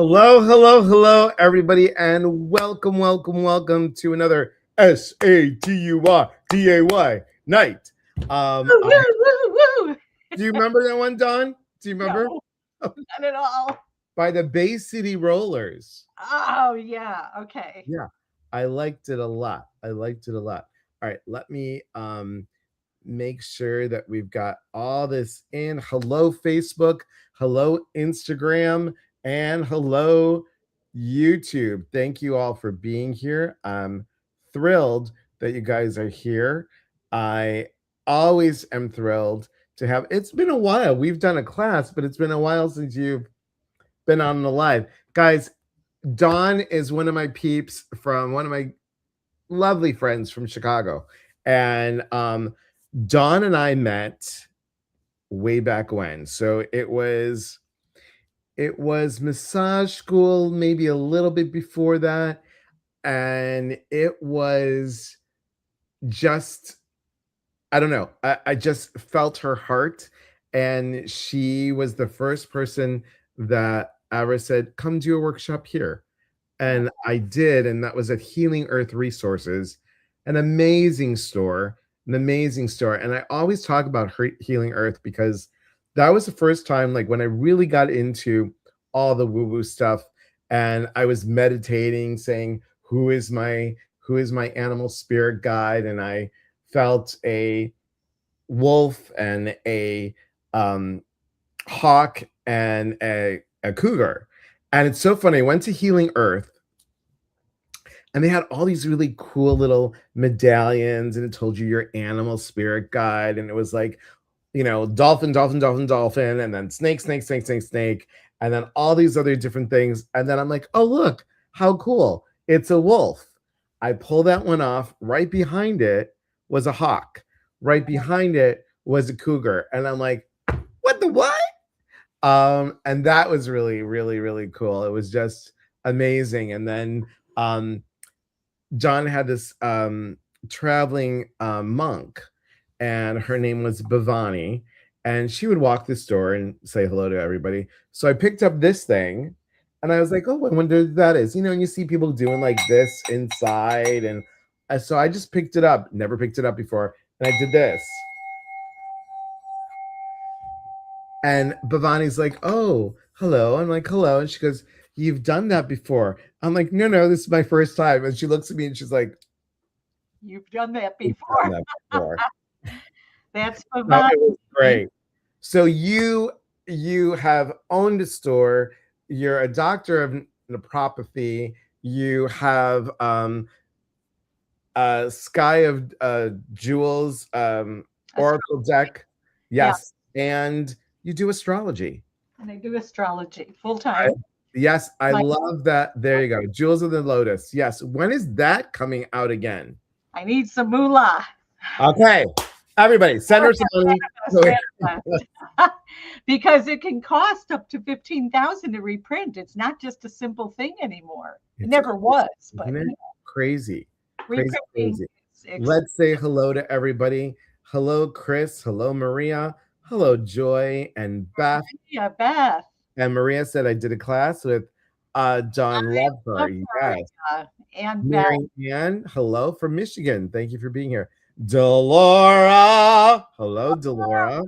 Hello, everybody, and welcome to another SATUYDAY night. Woo, woo, woo. Do you remember that one, Don? Do you remember? No, not at all. By the Bay City Rollers. Oh, yeah. Okay. Yeah, I liked it a lot. All right, let me make sure that we've got all this in. Hello, Facebook. Hello, Instagram. And hello, YouTube. Thank you all for being here. I'm thrilled that you guys are here. I always am thrilled to have. It's been a while. We've done a class, but it's been a while since you've been on the live. Guys, Dawn is one of my peeps from one of my lovely friends from Chicago. And Dawn and I met way back when. So it was massage school, maybe a little bit before that. And it was just, I don't know. I just felt her heart. And she was the first person that ever said, come do a workshop here. And I did. And that was at Healing Earth Resources, an amazing store. And I always talk about Healing Earth because that was the first time, like when I really got into all the woo-woo stuff, and I was meditating, saying, who is my animal spirit guide? And I felt a wolf and a hawk and a cougar. And it's so funny. I went to Healing Earth, and they had all these really cool little medallions, and it told you your animal spirit guide. And it was like, dolphin, and then snake, and then all these other different things. And then I'm like, oh, look, how cool. It's a wolf. I pull that one off. Right behind it was a hawk. Right behind it was a cougar. And I'm like, what the what? And that was really, really, really cool. It was just amazing. And then John had this traveling monk, and her name was Bhavani, and she would walk the store and say hello to everybody. So I picked up this thing, and I was like, oh, I wonder what that is. And you see people doing like this inside, and so I just picked it up. Never picked it up before, and I did this. And Bhavani's like, oh, hello. I'm like, hello. And she goes, you've done that before. I'm like, no, this is my first time. And she looks at me and she's like, you've done that before. That's Bhavani. That was great. So you have owned a store. You're a doctor of naturopathy. You have Sky of Jewels Oracle deck. Yes. Yeah. And you do astrology. And I do astrology full time. Yes, I love that. There you go. Jewels of the Lotus. Yes. When is that coming out again? I need some moolah. Okay. Everybody, send her some money. Because it can cost up to $15,000 to reprint. It's not just a simple thing anymore. It never was. But crazy. Let's say hello to everybody. Hello, Chris. Hello, Maria. Hello, Joy and Beth. Yeah, Beth. And Maria said I did a class with John Lover. Yes. And Mary Ann, hello from Michigan. Thank you for being here. Delora. Hello, Delora.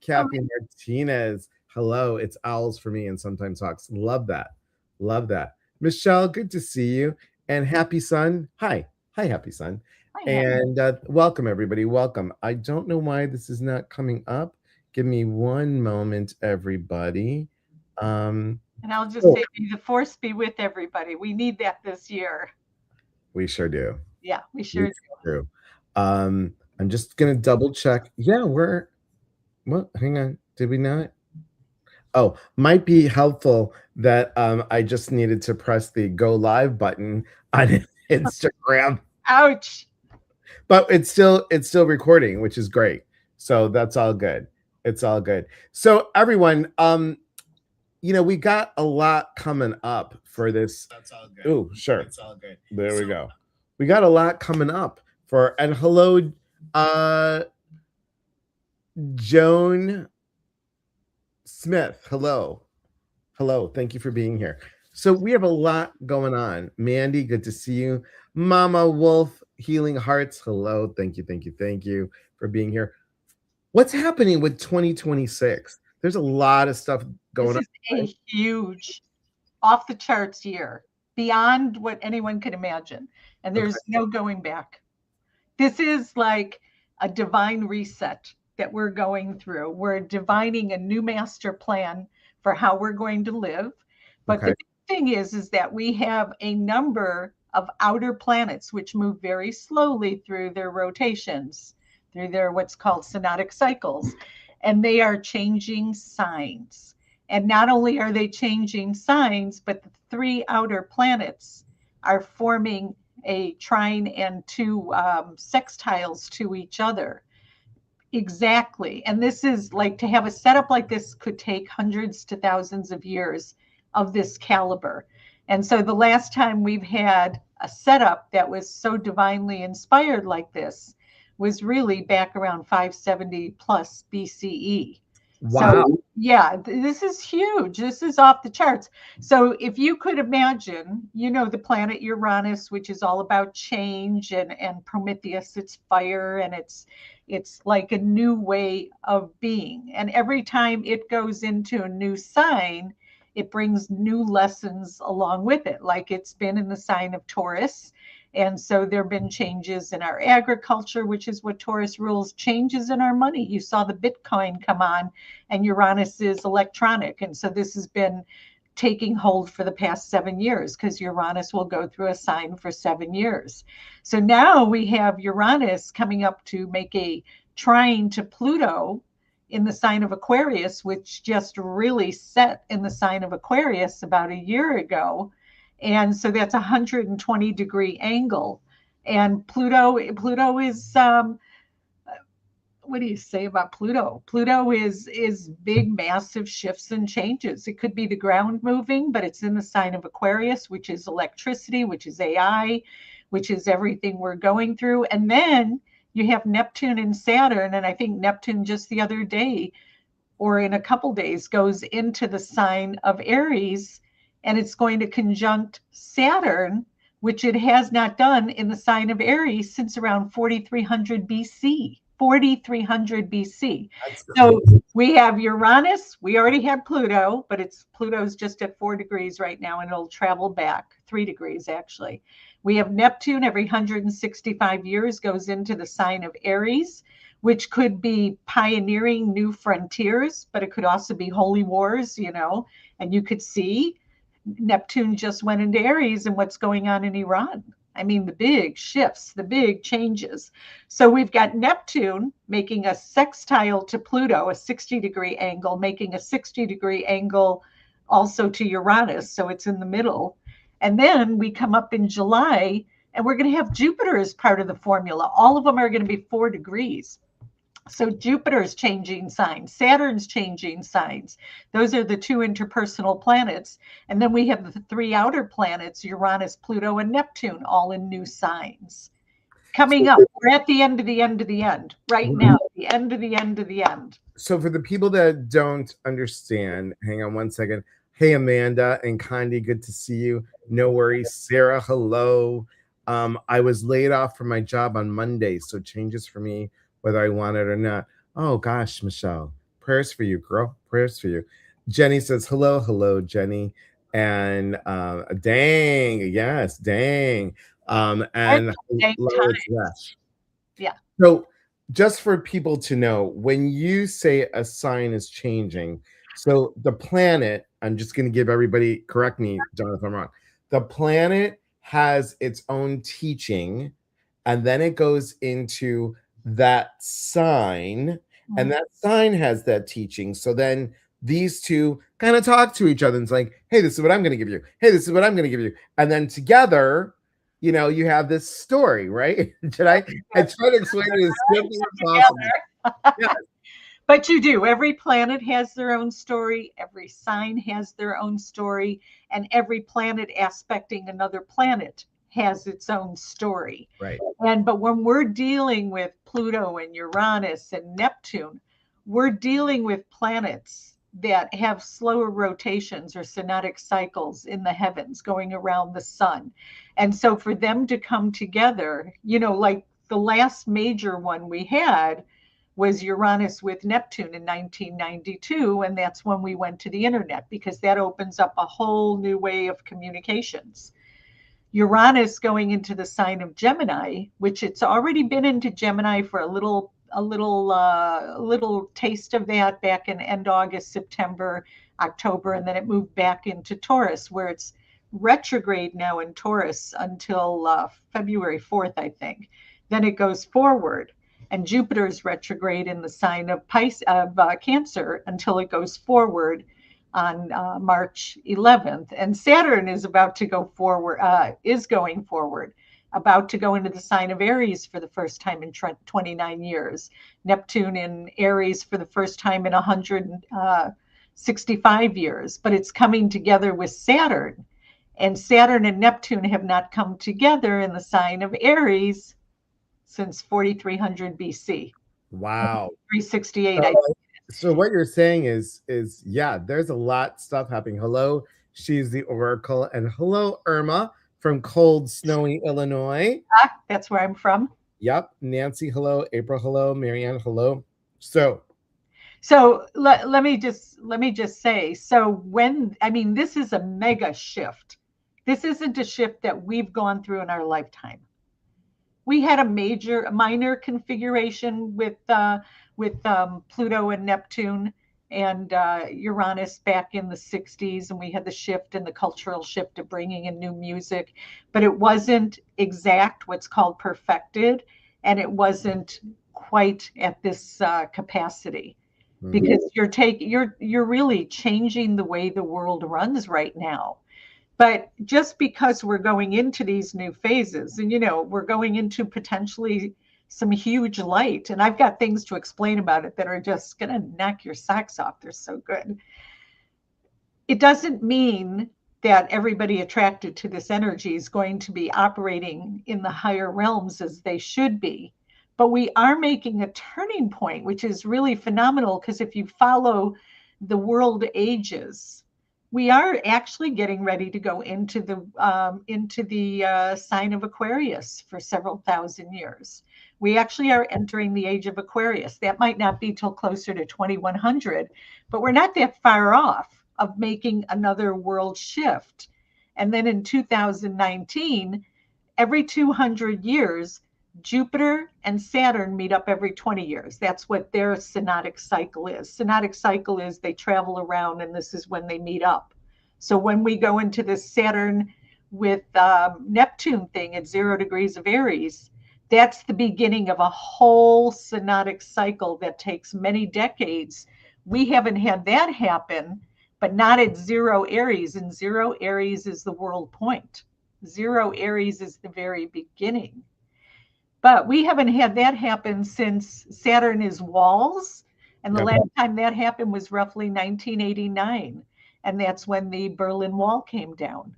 Kathy Martinez. Hello. It's owls for me and sometimes hawks. Love that. Michelle, good to see you. And Happy Sun. Hi, Happy Sun. And welcome, everybody. Welcome. I don't know why this is not coming up. Give me one moment, everybody. And I'll just say, the force be with everybody. We need that this year. We sure do. Yeah, we sure do. I'm just going to double check. Yeah, hang on. Did we not? Oh, might be helpful that I just needed to press the go live button on Instagram. Ouch. But it's still recording, which is great. So that's all good. It's all good. So everyone, we got a lot coming up for this. That's all good. Oh, sure. It's all good. There we go. We got a lot coming up and hello, Joan Smith. Hello. Hello, thank you for being here. So we have a lot going on. Mandy, good to see you. Mama Wolf, Healing Hearts, hello. Thank you, thank you, thank you for being here. What's happening with 2026? There's a lot of stuff This going on, is right? a huge, off the charts year, beyond what anyone could imagine. And Okay, there's no going back. This is like a divine reset that we're going through. We're divining a new master plan for how we're going to live. But the okay, big thing is that we have a number of outer planets which move very slowly through their rotations, through their what's called synodic cycles, and they are changing signs. And not only are they changing signs, but the three outer planets are forming a trine and two sextiles to each other. Exactly. And this is like, to have a setup like this could take hundreds to thousands of years of this caliber. And so the last time we've had a setup that was so divinely inspired like this was really back around 570 plus BCE. wow. So, yeah, this is huge. This is off the charts. So, if you could imagine, the planet Uranus, which is all about change, and Prometheus, it's fire, and it's like a new way of being. And every time it goes into a new sign, it brings new lessons along with it. Like it's been in the sign of Taurus. And so there have been changes in our agriculture, which is what Taurus rules, changes in our money. You saw the Bitcoin come on, and Uranus is electronic. And so this has been taking hold for the past 7 years, because Uranus will go through a sign for 7 years. So now we have Uranus coming up to make a trine to Pluto in the sign of Aquarius, which just really set in the sign of Aquarius about a year ago. And so that's a 120-degree angle. And Pluto is what do you say about Pluto? Pluto is big, massive shifts and changes. It could be the ground moving, but it's in the sign of Aquarius, which is electricity, which is AI, which is everything we're going through. And then you have Neptune and Saturn, and I think Neptune just the other day, or in a couple days, goes into the sign of Aries, and it's going to conjunct Saturn, which it has not done in the sign of Aries since around 4300 BC. 4300 BC. That's So crazy. we have Uranus. We already had Pluto, but Pluto's just at 4 degrees right now, and it'll travel back 3 degrees actually. We have Neptune every 165 years goes into the sign of Aries, which could be pioneering new frontiers, but it could also be holy wars, and you could see Neptune just went into Aries, and what's going on in Iran. I mean, the big shifts, the big changes. So we've got Neptune making a sextile to Pluto, a 60-degree angle, making a 60-degree angle also to Uranus. So it's in the middle. And then we come up in July, and we're going to have Jupiter as part of the formula. All of them are going to be 4 degrees. So Jupiter's changing signs, Saturn's changing signs. Those are the two interpersonal planets. And then we have the three outer planets, Uranus, Pluto, and Neptune, all in new signs. Coming up, we're at the end of the end of the end right now, the end of the end of the end. So for the people that don't understand, hang on one second. Hey, Amanda and Condi, good to see you. No worries. Sarah, hello. I was laid off from my job on Monday, so changes for me whether I want it or not. Oh gosh, Michelle, prayers for you, girl. Prayers for you. Jenny says hello, hello, Jenny, and dang, yes, dang, and hello, it's Lesh. Yeah. So, just for people to know, when you say a sign is changing, so the planet, I'm just going to give everybody, correct me, John, if I'm wrong. The planet has its own teaching, and then it goes into that sign, and that sign has that teaching. So then these two kind of talk to each other and it's like, hey, this is what I'm going to give you. Hey, this is what I'm going to give you. And then together, you have this story, right? I try to explain it as simply as possible. Yeah. But you do. Every planet has their own story. Every sign has their own story. And every planet aspecting another planet has its own story. Right. But when we're dealing with Pluto and Uranus and Neptune, we're dealing with planets that have slower rotations or synodic cycles in the heavens going around the sun. And so for them to come together, like the last major one we had was Uranus with Neptune in 1992. And that's when we went to the internet, because that opens up a whole new way of communications. Uranus going into the sign of Gemini, which it's already been into Gemini for a little taste of that back in end August, September, October, and then it moved back into Taurus, where it's retrograde now in Taurus until February 4th, I think. Then it goes forward, and Jupiter's retrograde in the sign of Cancer until it goes forward on March 11th. And Saturn is about to go forward, is going forward, about to go into the sign of Aries for the first time in 29 years. Neptune in Aries for the first time in 165 years, but it's coming together with Saturn. And Saturn and Neptune have not come together in the sign of Aries since 4300 BC. Wow. 368, So, so what you're saying is yeah, there's a lot stuff happening. Hello, she's the Oracle, and hello, Irma from cold, snowy Illinois. That's where I'm from. Yep. Nancy, hello. April, hello. Marianne, hello. So let me just say, this is a mega shift. This isn't a shift that we've gone through in our lifetime. We had a minor configuration with Pluto and Neptune and Uranus back in the 60s, and we had the shift and the cultural shift of bringing in new music, but it wasn't exact, what's called perfected, and it wasn't quite at this capacity, because you're really changing the way the world runs right now. But just because we're going into these new phases, and we're going into potentially some huge light, and I've got things to explain about it that are just going to knock your socks off. They're so good. It doesn't mean that everybody attracted to this energy is going to be operating in the higher realms as they should be. But we are making a turning point, which is really phenomenal, because if you follow the world ages, we are actually getting ready to go into the sign of Aquarius for several thousand years. We actually are entering the age of Aquarius. That might not be till closer to 2100, but we're not that far off of making another world shift. And then in 2019, every 200 years, Jupiter and Saturn meet up every 20 years. That's what their synodic cycle is. Synodic cycle is they travel around, and this is when they meet up. So when we go into this Saturn with Neptune thing at 0 degrees of Aries, that's the beginning of a whole synodic cycle that takes many decades. We haven't had that happen, but not at 0 Aries. And 0 Aries is the world point. 0 Aries is the very beginning. But we haven't had that happen since Saturn is walls. And the last time that happened was roughly 1989. And that's when the Berlin Wall came down.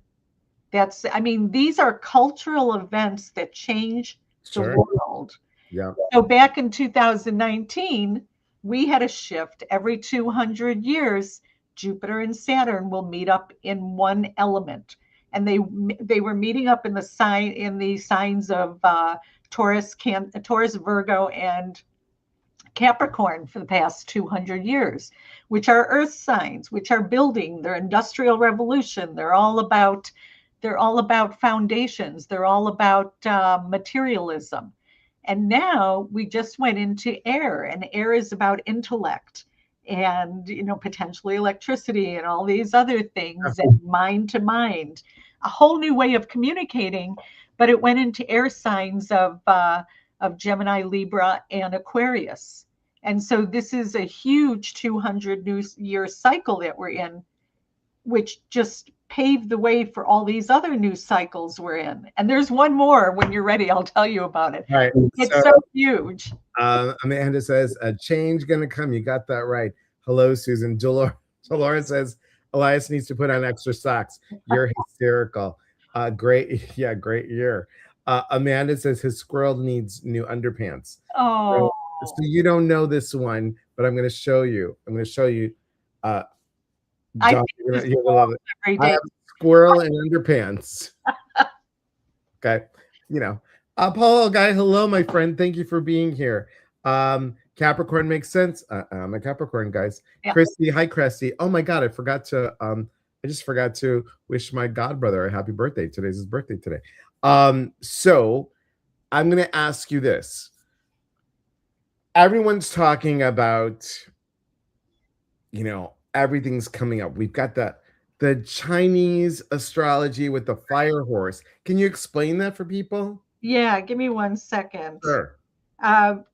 These are cultural events that change the world. Yeah. So back in 2019, we had a shift. Every 200 years, Jupiter and Saturn will meet up in one element. And they were meeting up in the signs of Taurus, Virgo, and Capricorn for the past 200 years, which are earth signs, which are building their industrial revolution. They're all about foundations. They're all about materialism. And now we just went into air, and air is about intellect and potentially electricity and all these other things, and mind to mind, a whole new way of communicating. But it went into air signs of Gemini, Libra, and Aquarius. And so this is a huge 200-year cycle that we're in, which just paved the way for all these other new cycles we're in. And there's one more. When you're ready, I'll tell you about it. Right. It's so huge. Amanda says, a change going to come. You got that right. Hello, Susan. Dolores says, Elias needs to put on extra socks. You're hysterical. Great. Yeah, great year. Amanda says his squirrel needs new underpants. Oh. So you don't know this one, but I'm going to show you. Uh, I Don, think you're this gonna, you're gonna love it. every I day. have squirrel in underpants. Okay, you know, Paul guy, hello, my friend. Thank you for being here. Capricorn makes sense. I'm a Capricorn, guys. Yeah. Christy, hi, Christy. Oh my God, I just forgot to wish my god brother a happy birthday. Today's his birthday today. So I'm gonna ask you this. Everyone's talking about, everything's coming up. We've got the Chinese astrology with the fire horse. Can you explain that for people? Yeah, give me 1 second. Sure.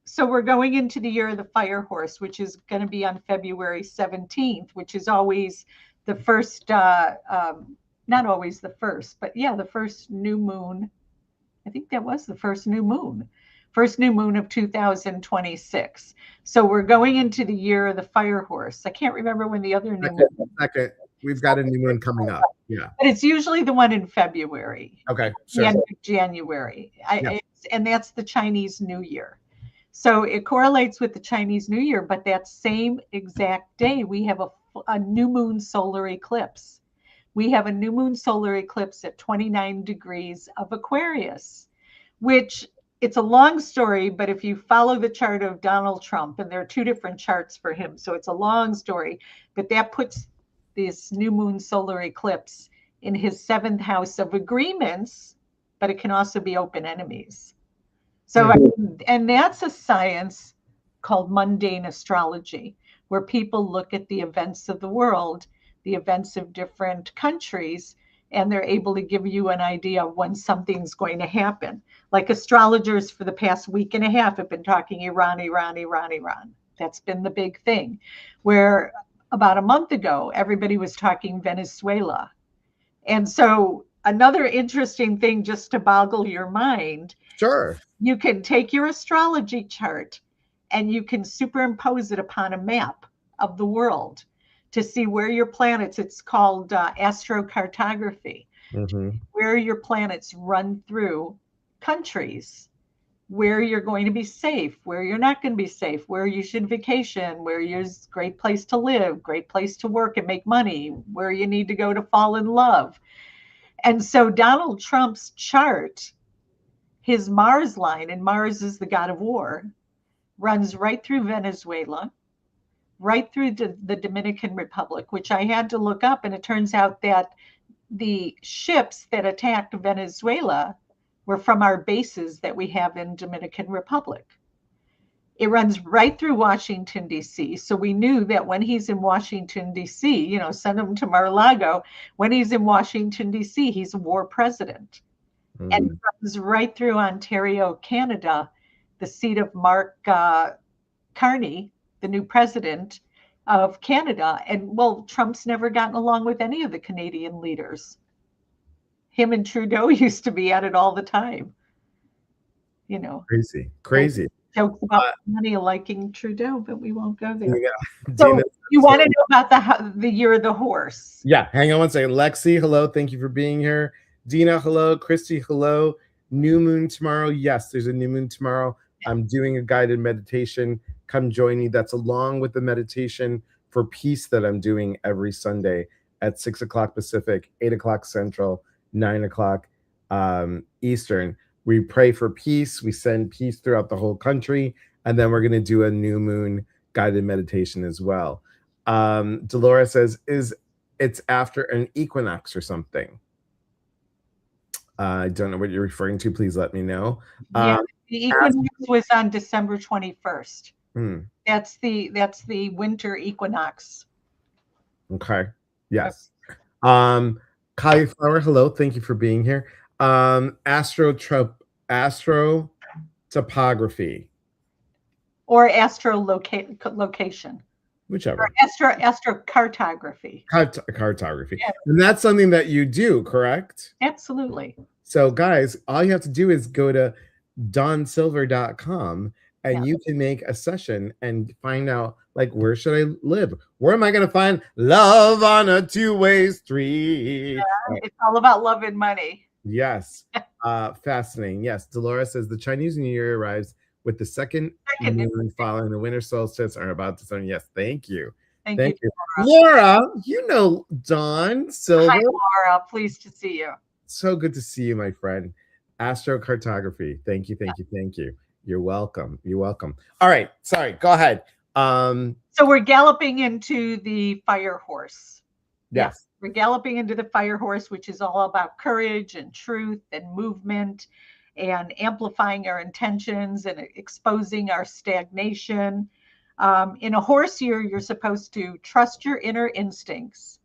So we're going into the year of the fire horse, which is going to be on February 17th, which is always the first, not always the first, but yeah, the first new moon. I think that was the first new moon of 2026. So we're going into the year of the fire horse. I can't remember when the other new Second, moon. second. We've got a new moon coming up. Yeah. But it's usually the one in February, Okay. the Sure. end of January. Yeah. And that's the Chinese New Year. So it correlates with the Chinese New Year, but that same exact day, we have a new moon solar eclipse. We have a new moon solar eclipse at 29 degrees of Aquarius, which it's a long story, but if you follow the chart of Donald Trump, and there are two different charts for him, so it's a long story, but that puts this new moon solar eclipse in his seventh house of agreements, but it can also be open enemies. So, and that's a science called mundane astrology, where people look at the events of the world, the events of different countries, and they're able to give you an idea of when something's going to happen. Like astrologers for the past week and a half have been talking Iran, Iran, Iran, Iran. That's been the big thing. Where about a month ago, everybody was talking Venezuela. And so, another interesting thing just to boggle your mind, Sure. you can take your astrology chart and you can superimpose it upon a map of the world to see where your planets, it's called astrocartography, Mm-hmm. where your planets run through countries, where you're going to be safe, where you're not going to be safe, where you should vacation, where there's a great place to live, great place to work and make money, where you need to go to fall in love. And so Donald Trump's chart, his Mars line, and Mars is the god of war, runs right through Venezuela, right through the Dominican Republic, which I had to look up. And it turns out that the ships that attacked Venezuela were from our bases that we have in Dominican Republic. It runs right through Washington, D.C. So we knew that when he's in Washington, D.C., send him to Mar-a-Lago. When he's in Washington, D.C., he's a war president. And it runs right through Ontario, Canada, the seat of Mark Carney, the new president of Canada. And well, Trump's never gotten along with any of the Canadian leaders. Him and Trudeau used to be at it all the time. Crazy. Jokes about money liking Trudeau, but we won't go there. Yeah. So Dina, you want to know about the year of the horse? Yeah, hang on one second. Lexi, hello. Thank you for being here. Dina, hello. Christy, hello. New moon tomorrow. Yes, there's a new moon tomorrow. I'm doing a guided meditation. Come join me. That's along with the meditation for peace that I'm doing every Sunday at 6 o'clock Pacific, 8 o'clock Central, 9 o'clock Eastern. We pray for peace. We send peace throughout the whole country. And then we're going to do a new moon guided meditation as well. Dolores says, it's after an equinox or something. I don't know what you're referring to. Please let me know. Yeah, the equinox was on December 21st. That's the winter equinox. Okay. Yes. Cauliflower, hello. Thank you for being here. Astro topography. Or astrolocation. Whichever. Or astrocartography. Cartography. Yeah. And that's something that you do, correct? Absolutely. So guys, all you have to do is go to donsilver.com and you can make a session and find out, like, where should I live? Where am I going to find love on a two-way street? Yeah, it's all about love and money. Yes. Fascinating. Yes. Dolores says the Chinese New Year arrives with the second moon following the winter solstice are about to start. Yes. Thank you. Thank you, Thank you. Laura. Laura, you know Dawn Hi, Silver. Laura. Pleased to see you. So good to see you, my friend. Astrocartography. Thank you, thank you, thank you. You're welcome. You're welcome. All right, sorry, go ahead. So we're galloping into the fire horse. Yeah, Yes. we're galloping into the fire horse, which is all about courage and truth and movement and amplifying our intentions and exposing our stagnation. In a horse year, you're supposed to trust your inner instincts.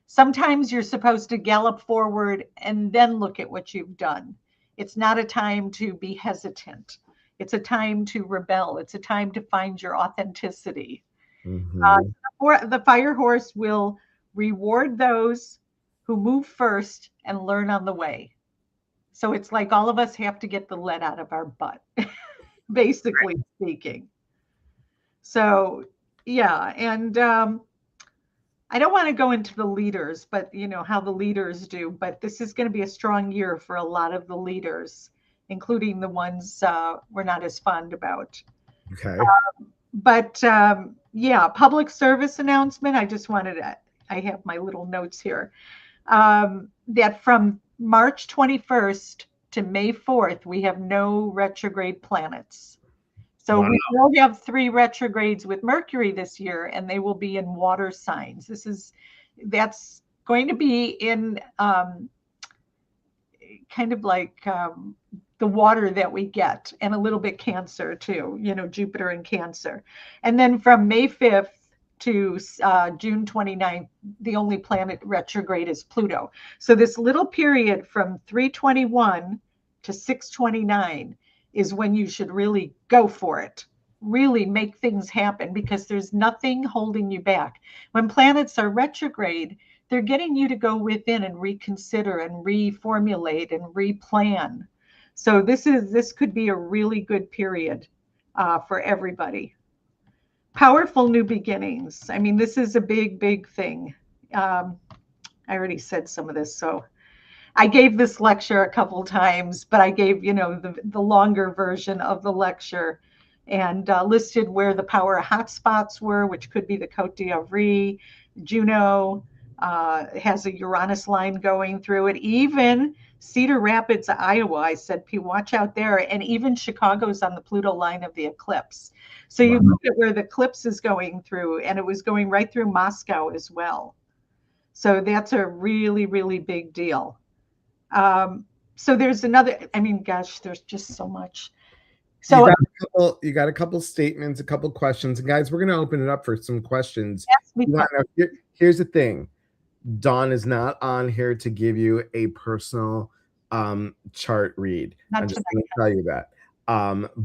Sometimes you're supposed to gallop forward and then look at what you've done. It's not a time to be hesitant. It's a time to rebel. It's a time to find your authenticity. Mhm. The fire horse will reward those who move first and learn on the way. So it's like all of us have to get the lead out of our butt, basically speaking. So, yeah. And I don't want to go into the leaders, but how the leaders do. But this is going to be a strong year for a lot of the leaders, including the ones we're not as fond about. Okay. But yeah, public service announcement. I have my little notes here. That from March 21st to May 4th, we have no retrograde planets. So Wow. we will have 3 retrogrades with Mercury this year, and they will be in water signs. That's going to be in kind of like the water that we get, and a little bit Cancer too, Jupiter and Cancer. And then from May 5th to June 29th, the only planet retrograde is Pluto. So this little period from 321 to 629 is when you should really go for it, really make things happen, because there's nothing holding you back. When planets are retrograde, they're getting you to go within and reconsider and reformulate and replan. So this could be a really good period for everybody. Powerful new beginnings. I mean, this is a big thing. I already said some of this, so I gave this lecture a couple times, but I gave the longer version of the lecture, and listed where the power hotspots were, which could be the Côte d'Ivoire, Juno. Has a Uranus line going through it. Even Cedar Rapids, Iowa, I said, watch out there. And even Chicago's on the Pluto line of the eclipse. So you Wow. look at where the eclipse is going through, and it was going right through Moscow as well. So that's a really big deal. So there's another, I mean, gosh, there's just so much. So You got a couple statements, a couple questions. And guys, we're going to open it up for some questions. ask me Here's the thing. Dawn is not on here to give you a personal chart read. Not I'm just tonight. going to tell you that.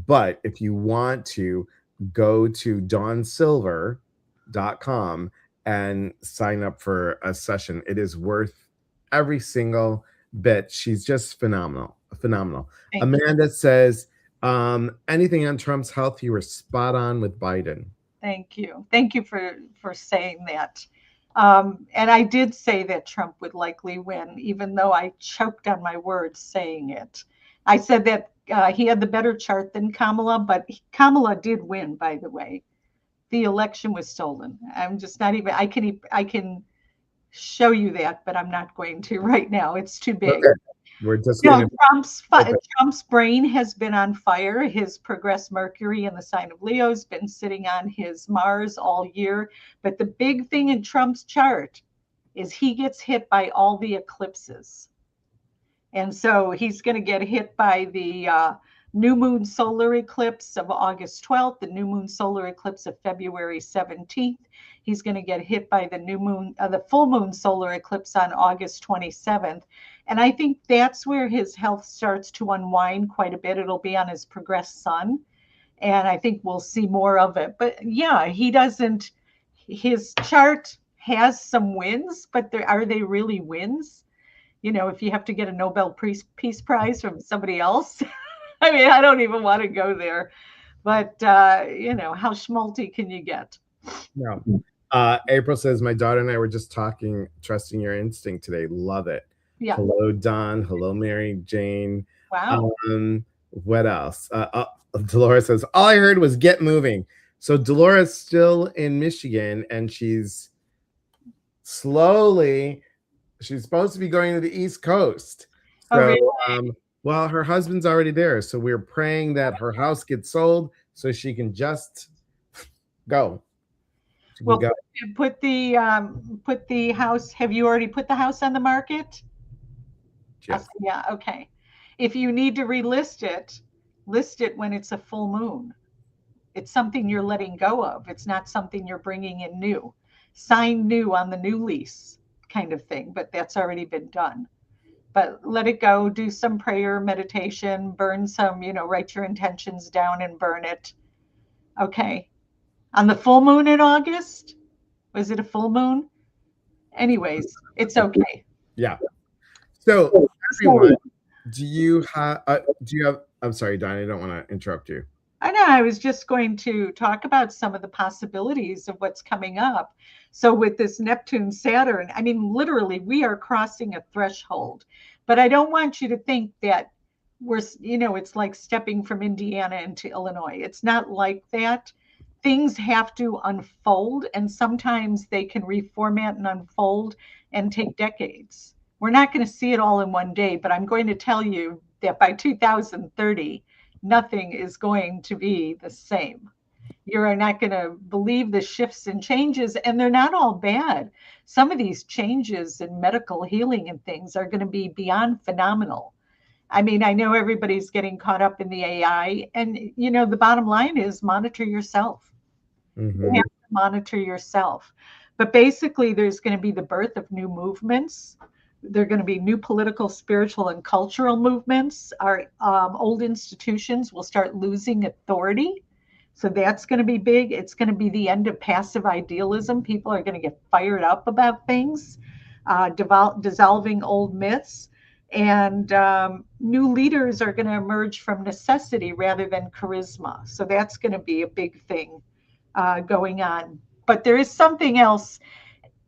But if you want to, go to dawnsilver.com and sign up for a session. It is worth every single bit. She's just phenomenal. Phenomenal. Thank Amanda says, anything on Trump's health, you were spot on with Biden. Thank you. Thank you for saying that. And I did say that Trump would likely win, even though I choked on my words saying it. I said that he had the better chart than Kamala, but Kamala did win, by the way. The election was stolen. I'm just not even, I can show you that, but I'm not going to right now. It's too big. Okay. We're just going to. Trump's brain has been on fire. His progressed Mercury in the sign of Leo has been sitting on his Mars all year. But the big thing in Trump's chart is he gets hit by all the eclipses. And so he's going to get hit by the new moon solar eclipse of August 12th, the new moon solar eclipse of February 17th. He's going to get hit by the full moon solar eclipse on August 27th. And I think that's where his health starts to unwind quite a bit. It'll be on his progressed sun. And I think we'll see more of it. But yeah, his chart has some wins, but are they really wins? If you have to get a Nobel Peace Prize from somebody else. I mean, I don't even want to go there. But, how schmaltzy can you get? No. April says, my daughter and I were just talking, trusting your instinct today. Love it. Yeah. Hello, Don. Hello, Mary Jane. Wow. What else? Dolores says, all I heard was get moving. So Dolores still in Michigan, and slowly she's supposed to be going to the East Coast. Oh, So really? well, her husband's already there. So we're praying that her house gets sold so she can just go. She can Well, go. put the house. Have you already put the house on the market? Yes. Yeah, okay. If you need to relist it, list it when it's a full moon. It's something you're letting go of. It's not something you're bringing in new. Sign new on the new lease kind of thing, but that's already been done. But let it go, do some prayer, meditation, burn some, write your intentions down and burn it. Okay. On the full moon in August, was it a full moon? Anyways, it's okay. Yeah. So everyone, So do you have I'm sorry, Donnie, I don't want to interrupt you. I know I was just going to talk about some of the possibilities of what's coming up. So, with this Neptune Saturn, I mean, literally, we are crossing a threshold. But I don't want you to think that it's like stepping from Indiana into Illinois. It's not like that. Things have to unfold, and sometimes they can reformat and unfold and take decades. We're not going to see it all in one day, but I'm going to tell you that by 2030, nothing is going to be the same. You're not going to believe the shifts and changes, and they're not all bad. Some of these changes in medical healing and things are going to be beyond phenomenal. I mean, I know everybody's getting caught up in the AI, and the bottom line is monitor yourself. You Mm-hmm. have to monitor yourself. But basically, there's going to be the birth of new movements. There are going to be new political, spiritual, and cultural movements. Our old institutions will start losing authority. So that's going to be big. It's going to be the end of passive idealism. People are going to get fired up about things, dissolving old myths. And new leaders are going to emerge from necessity rather than charisma. So that's going to be a big thing going on. But there is something else,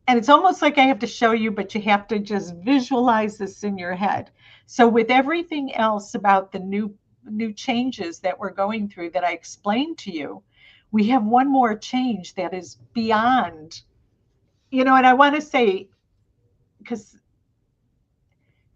and it's almost like I have to show you, but you have to just visualize this in your head. So with everything else about the new changes that we're going through that I explained to you, we have one more change that is beyond, and I want to say, because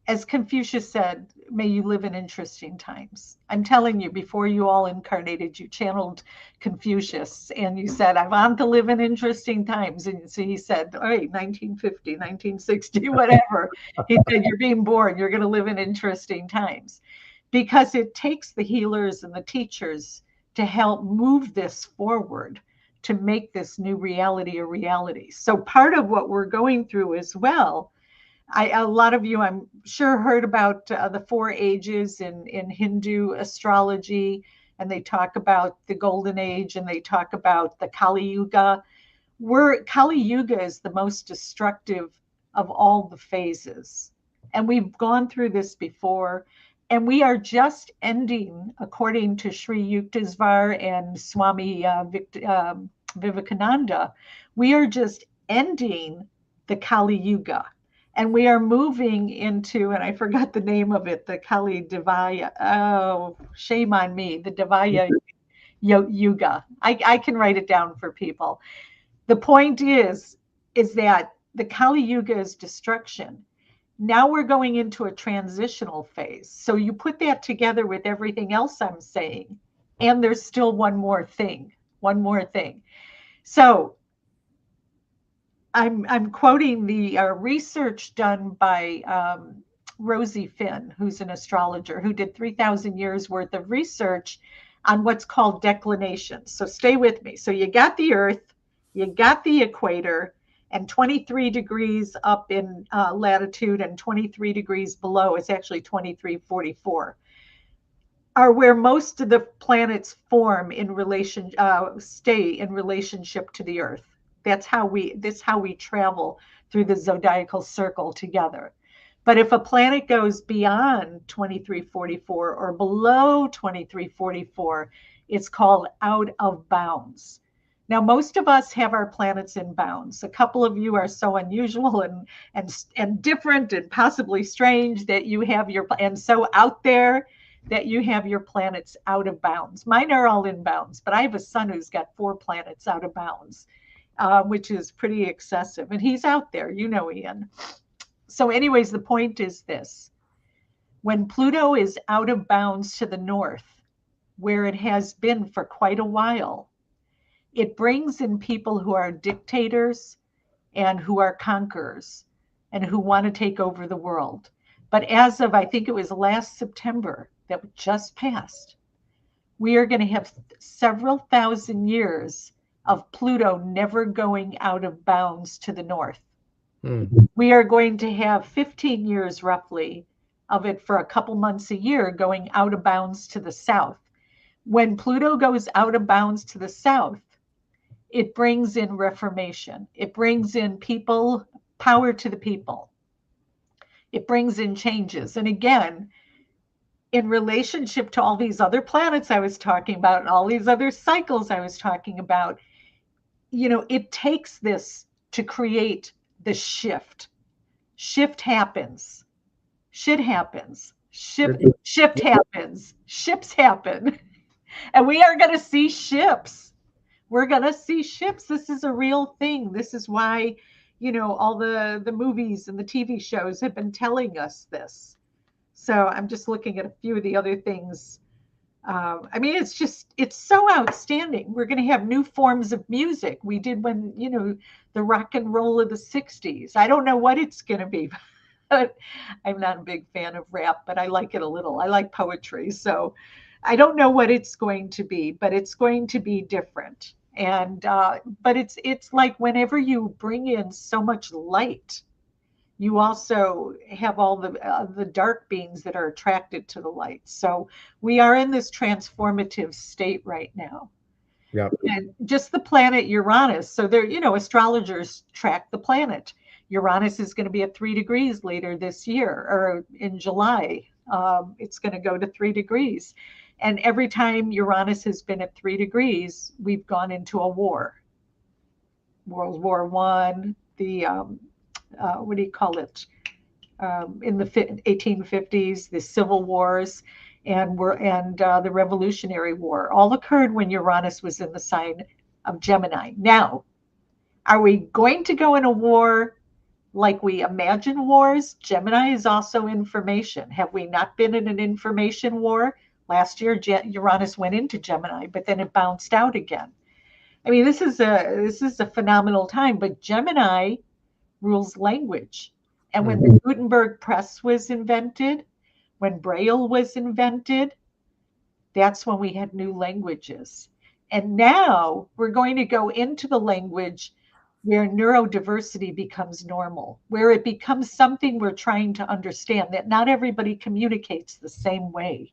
as Confucius said, may you live in interesting times. I'm telling you, before you all incarnated, you channeled Confucius and you said, I want to live in interesting times. And so he said, all right, 1950, 1960, whatever. He said, you're being born, you're going to live in interesting times. Because it takes the healers and the teachers to help move this forward, to make this new reality a reality. So part of what we're going through as well, a lot of you, I'm sure, heard about the four ages in Hindu astrology, and they talk about the golden age and they talk about the Kali Yuga. Kali Yuga is the most destructive of all the phases. And we've gone through this before. And we are just ending, according to Sri Yuktesvar and Swami Vivekananda, we are just ending the Kali Yuga. And we are moving into, and I forgot the name of it, the Kali Divaya. Oh, shame on me, the Divaya Yuga. I can write it down for people. The point is that the Kali Yuga is destruction. Now we're going into a transitional phase. So you put that together with everything else I'm saying, and there's still one more thing. One more thing. So I'm quoting the research done by Rosie Finn, who's an astrologer who did 3,000 years worth of research on what's called declinations. So stay with me. So you got the Earth, you got the equator, and 23 degrees up in latitude and 23 degrees below, it's actually 2344, are where most of the planets form in relation, stay in relationship to the Earth. That's how we travel through the zodiacal circle together. But if a planet goes beyond 2344 or below 2344, it's called out of bounds. Now, most of us have our planets in bounds. A couple of you are so unusual and different and possibly strange that you have and so out there that you have your planets out of bounds. Mine are all in bounds, but I have a son who's got 4 planets out of bounds, which is pretty excessive. And he's out there, you know, Ian. So, anyways, the point is this: when Pluto is out of bounds to the north, where it has been for quite a while, it brings in people who are dictators and who are conquerors and who want to take over the world. But as of, I think it was last September that just passed, we are going to have several thousand years of Pluto never going out of bounds to the north. We are going to have 15 years roughly of it for a couple months a year going out of bounds to the south. When Pluto goes out of bounds to the south, it brings in reformation. It brings in people, power to the people. It brings in changes. And again, in relationship to all these other planets I was talking about and all these other cycles I was talking about, you know, it takes this to create the shift. Shift happens. Shit happens. Shift happens. Ships happen. And we are going to see ships. We're going to see ships. This is a real thing. This is why, you know, all the movies and the TV shows have been telling us this. So I'm just looking at a few of the other things. I mean, it's so outstanding. We're going to have new forms of music. We did when, you know, the rock and roll of the 60s. I don't know what it's going to be. But I'm not a big fan of rap, but I like it a little. I like poetry. So I don't know what it's going to be, but it's going to be different. And but it's like whenever you bring in so much light, you also have all the dark beings that are attracted to the light. So we are in this transformative state right now. Yep. And just the planet Uranus. So there, you know, astrologers track the planet. Uranus is going to be at 3 degrees later this year, or in July. It's going to go to 3 degrees. And every time Uranus has been at 3 degrees, we've gone into a war. World War One, the what do you call it? In the 1850s, the Civil Wars, and the Revolutionary War all occurred when Uranus was in the sign of Gemini. Now, are we going to go in a war like we imagine wars? Gemini is also information. Have we not been in an information war? Last year, Uranus went into Gemini, but then it bounced out again. I mean, this is a phenomenal time. But Gemini rules language, and when the Gutenberg press was invented, when Braille was invented, that's when we had new languages. And now we're going to go into the language where neurodiversity becomes normal, where it becomes something we're trying to understand, that not everybody communicates the same way.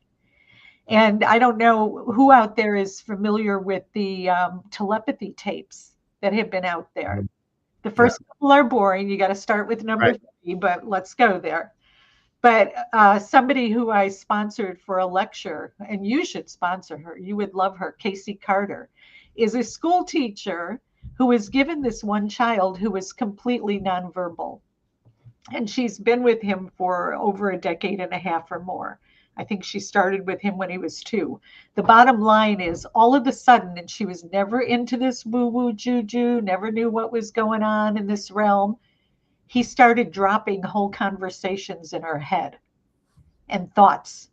And I don't know who out there is familiar with the telepathy tapes that have been out there. The first couple are boring. You got to start with number 3, but let's go there. But somebody who I sponsored for a lecture, and you should sponsor her, you would love her, Casey Carter, is a school teacher who was given this one child who was completely nonverbal. And she's been with him for over a decade and a half or more. I think she started with him when he was 2. The bottom line is, all of a sudden, and she was never into this woo-woo juju, never knew what was going on in this realm, he started dropping whole conversations in her head and thoughts.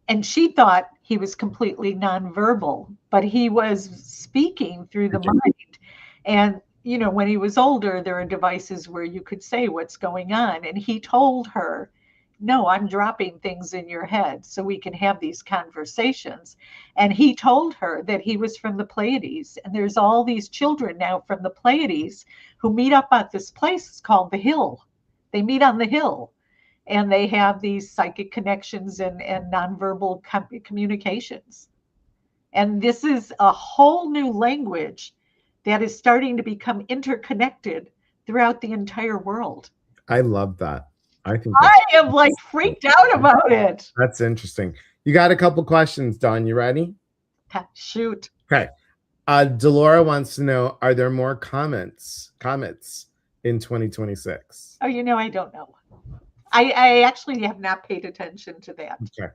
And she thought he was completely nonverbal, but he was speaking through the mind. And, you know, when he was older, there are devices where you could say what's going on. And he told her, no, I'm dropping things in your head so we can have these conversations. And he told her that he was from the Pleiades. And there's all these children now from the Pleiades who meet up at this place called the Hill. They meet on the Hill, and they have these psychic connections and nonverbal communications. And this is a whole new language that is starting to become interconnected throughout the entire world. I love that. I am like freaked out about it. That's interesting. You got a couple questions, Dawn. You ready? Shoot. Okay. Delora wants to know, are there more comets in 2026? Oh, you know, I don't know. I actually have not paid attention to that. Okay.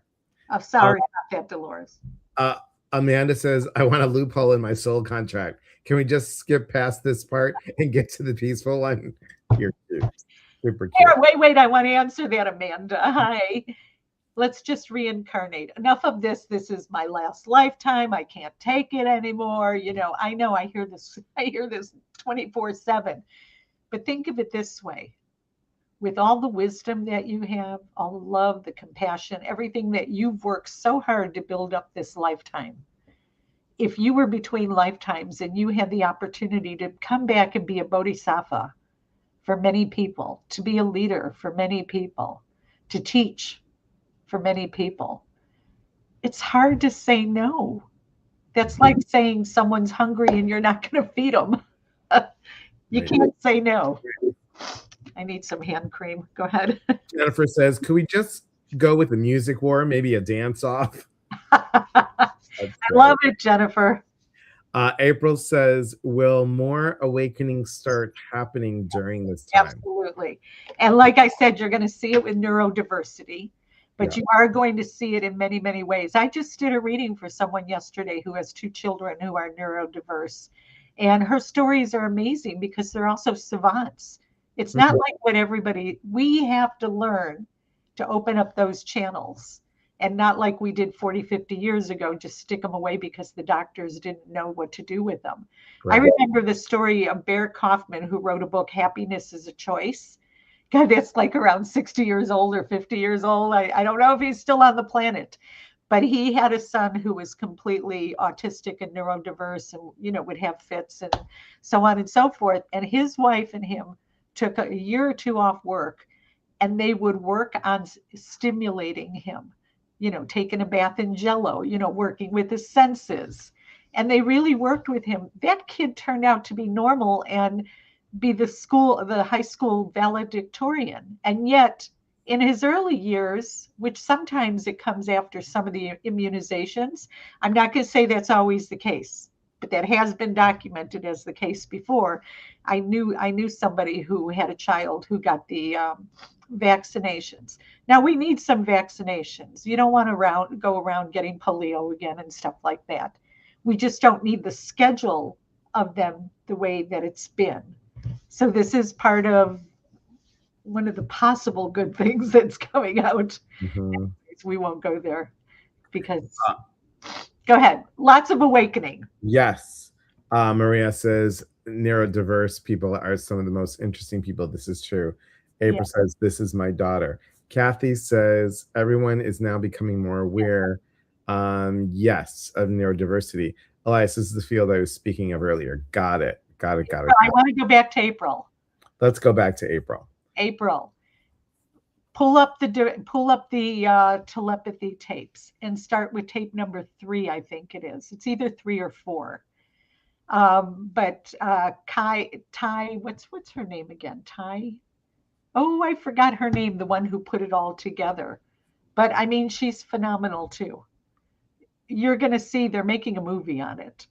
Oh, sorry about that, Dolores. Uh, Amanda says, I want a loophole in my soul contract. Can we just skip past this part and get to the peaceful one? You're cute. Super cute. Wait. I want to answer that, Amanda. Hi. Let's just reincarnate. Enough of this. This is my last lifetime. I can't take it anymore. I know I hear this 24/7. But think of it this way. With all the wisdom that you have, all the love, the compassion, everything that you've worked so hard to build up this lifetime, if you were between lifetimes and you had the opportunity to come back and be a bodhisattva for many people, to be a leader for many people, to teach for many people, it's hard to say no. That's like saying someone's hungry and you're not going to feed them. You can't say no. I need some hand cream. Go ahead. Jennifer says, could we just go with the music war, maybe a dance off? I love it, Jennifer. April says, will more awakenings start happening during this time? Absolutely. And like I said, you're going to see it with neurodiversity, but you are going to see it in many, many ways. I just did a reading for someone yesterday who has 2 children who are neurodiverse. And her stories are amazing because they're also savants. It's not like we have to learn to open up those channels, and not like we did 40, 50 years ago, just stick them away because the doctors didn't know what to do with them. Right. I remember the story of Bear Kaufman, who wrote a book, Happiness is a Choice. God, that's like around 60 years old or 50 years old. I don't know if he's still on the planet, but he had a son who was completely autistic and neurodiverse and, would have fits and so on and so forth. And his wife and him took a year or 2 off work, and they would work on stimulating him, taking a bath in Jello, working with his senses. And they really worked with him. That kid turned out to be normal and be the high school valedictorian. And yet in his early years, which sometimes it comes after some of the immunizations, I'm not going to say that's always the case, but that has been documented as the case before. I knew somebody who had a child who got the vaccinations. Now we need some vaccinations. You don't want to go around getting polio again and stuff like that. We just don't need the schedule of them the way that it's been. So this is part of one of the possible good things that's coming out. Mm-hmm. We won't go there because go ahead. Lots of awakening. Yes. Maria says neurodiverse people are some of the most interesting people. This is true. April says, this is my daughter. Kathy says, everyone is now becoming more aware, yes, of neurodiversity. Elias, this is the field I was speaking of earlier. Got it. I want to go back to April. Let's go back to April. April. Pull up the telepathy tapes and start with tape number 3, I think it is. It's either 3 or 4. But Ty, what's her name again? Ty? Oh, I forgot her name, the one who put it all together. But I mean, she's phenomenal too. You're going to see they're making a movie on it.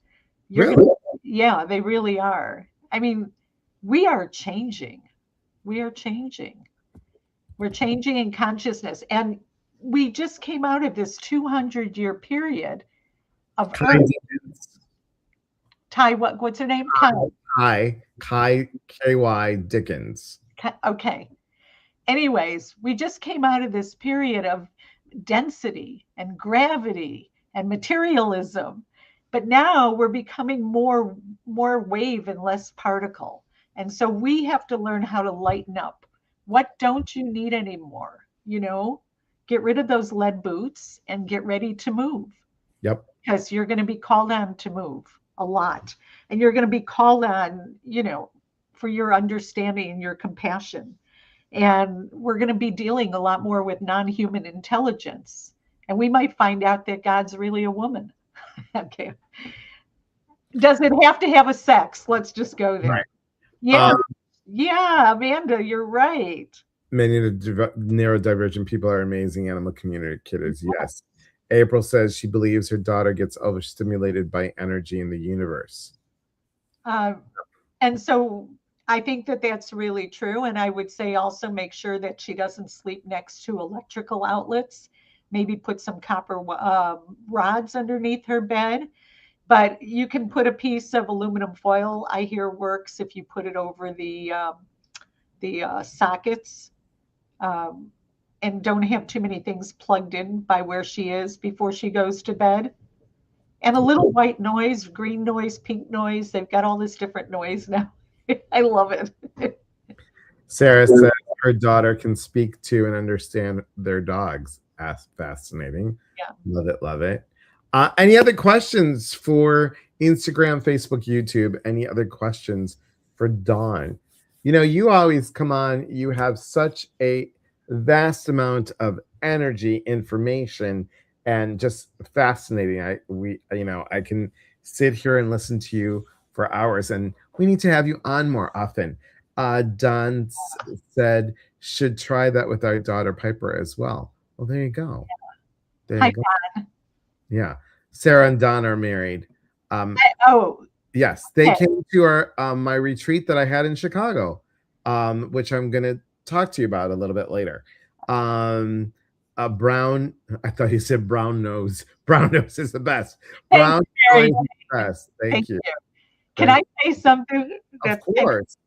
Really? Yeah, they really are. I mean, we are changing. We're changing in consciousness. And we just came out of this 200-year period of Ty, what's her name? Kai K.Y. Dickens. Okay. Anyways, we just came out of this period of density and gravity and materialism, but now we're becoming more wave and less particle. And so we have to learn how to lighten up. What don't you need anymore? Get rid of those lead boots and get ready to move. Yep. Because you're going to be called on to move a lot. And you're going to be called on, for your understanding and your compassion. And we're going to be dealing a lot more with non-human intelligence. And we might find out that God's really a woman. Okay. Does it have to have a sex? Let's just go there. Right. Yeah, Amanda, you're right. Many of the neurodivergent people are amazing animal communicators. Yes. April says she believes her daughter gets overstimulated by energy in the universe. And so I think that that's really true. And I would say also make sure that she doesn't sleep next to electrical outlets maybe put some copper rods underneath her bed. But you can put a piece of aluminum foil. I hear works if you put it over the sockets, um, and don't have too many things plugged in by where she is before she goes to bed. And a little white noise, green noise, pink noise. They've got all this different noise now. I love it. Sarah says her daughter can speak to and understand their dogs. That's fascinating. Yeah. Love it, love it. Any other questions for Instagram, Facebook, YouTube? Any other questions for Dawn? You know, you always come on, you have such a vast amount of energy, information, and just fascinating. I can sit here and listen to you for hours, and we need to have you on more often. Don said, should try that with our daughter Piper as well. Well, there you go. There Hi, you go. Don. Yeah. Sarah and Don are married. Oh, Yes, they okay. came to our my retreat that I had in Chicago, which I'm gonna talk to you about a little bit later. A brown, I thought you said brown nose. Brown nose is the best. Thank Brown you, Mary. nose is the best. Thank Thank you. you. Can Thank I say something Of that's course.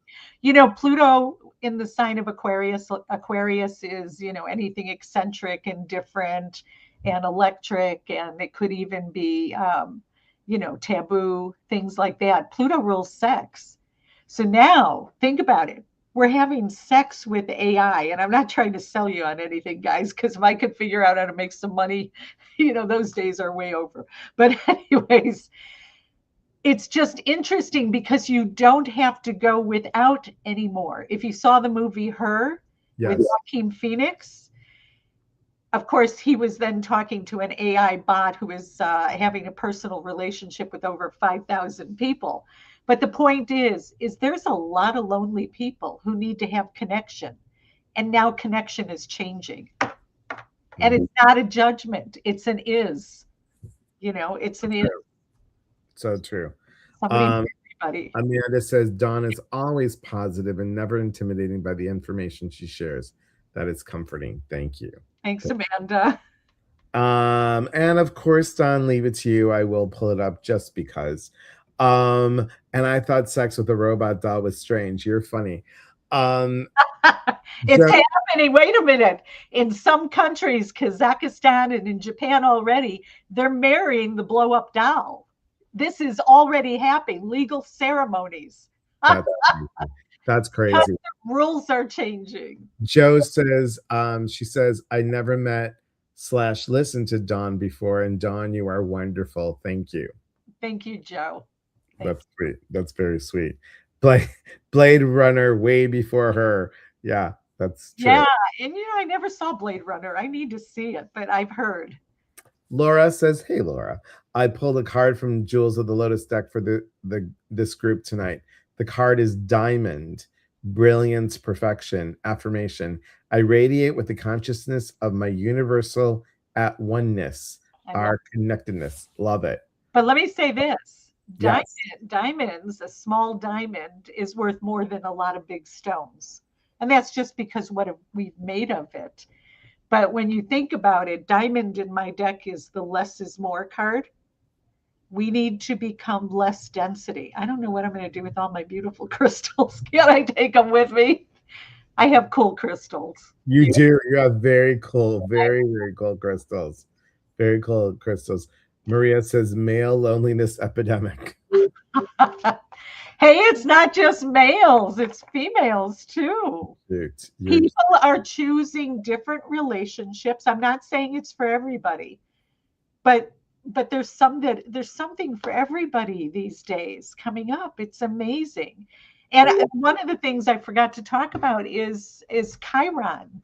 Pluto in the sign of Aquarius. Aquarius is, anything eccentric and different and electric, and it could even be, taboo, things like that. Pluto rules sex. So now think about it. We're having sex with AI, and I'm not trying to sell you on anything, guys, because if I could figure out how to make some money, those days are way over. But, anyways, it's just interesting because you don't have to go without anymore. If you saw the movie Her with Yes. Joaquin Phoenix, of course, he was then talking to an AI bot who is having a personal relationship with over 5,000 people. But the point is there's a lot of lonely people who need to have connection. And now connection is changing. And it's not a judgment, it's an is. It's an is. So true. Somebody, Um, everybody. Amanda says Dawn is always positive and never intimidating by the information she shares. That is comforting. Thank you. Thanks, Amanda. And of course, Don, leave it to you. I will pull it up just because. And I thought sex with a robot doll was strange. You're funny. It's So, happening. Wait a minute. In some countries, Kazakhstan and in Japan already, they're marrying the blow up doll. This is already happening. Legal ceremonies. that's crazy. That's Because crazy. the rules are changing. Joe says, she says, I never met slash listened to Dawn before, and Dawn, you are wonderful. Thank you. Thank you, Joe. That's sweet. That's very sweet. Blade, Blade Runner way before her. Yeah, that's true. Yeah, and I never saw Blade Runner. I need to see it, but I've heard. Laura says, "Hey Laura, I pulled a card from Jewels of the Lotus deck for this group tonight. The card is Diamond, Brilliance, Perfection, Affirmation. I radiate with the consciousness of my universal at oneness, our connectedness. Love it. But let me say this. Yes. Diamonds, a small diamond is worth more than a lot of big stones. And that's just because what we've made of it. But when you think about it, diamond in my deck is the less is more card. We need to become less density. I don't know what I'm going to do with all my beautiful crystals. Can I take them with me? I have cool crystals. You do. You have very cool, very, very cool crystals. Very cool crystals. Maria says, male loneliness epidemic. Hey, it's not just males, it's females too. People are choosing different relationships. I'm not saying it's for everybody, but there's something for everybody these days coming up. It's amazing. And one of the things I forgot to talk about is Chiron,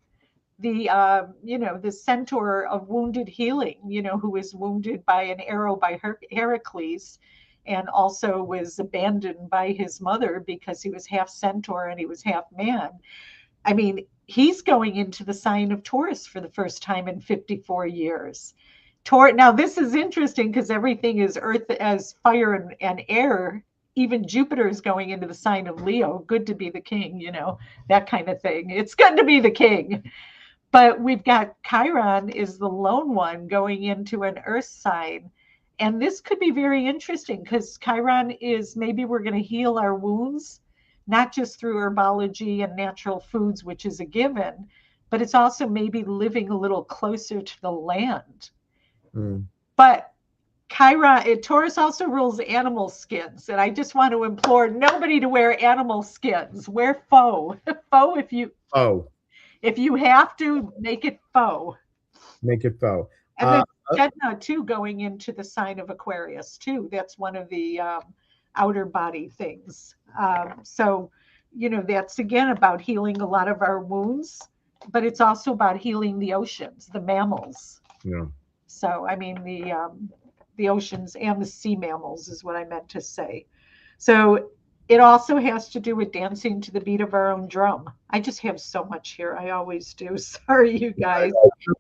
the centaur of wounded healing, who was wounded by an arrow by Heracles, and also was abandoned by his mother because he was half centaur and he was half man. I mean, he's going into the sign of Taurus for the first time in 54 years. Now, this is interesting because everything is earth as fire and air. Even Jupiter is going into the sign of Leo. Good to be the king, that kind of thing. It's good to be the king. But we've got Chiron is the lone one going into an earth sign. And this could be very interesting because Chiron is maybe we're going to heal our wounds, not just through herbology and natural foods, which is a given, but it's also maybe living a little closer to the land. Mm. But Chiron, Taurus also rules animal skins. And I just want to implore nobody to wear animal skins. Wear faux. Faux Oh, if you have to, make it faux. make it faux. And then Uh, Sedna too, going into the sign of Aquarius too. That's one of the outer body things. So, that's again about healing a lot of our wounds, but it's also about healing the oceans, the mammals. yeah, So, I mean the oceans and the sea mammals is what I meant to say. So it also has to do with dancing to the beat of our own drum. I just have so much here. I always do. Sorry, you guys.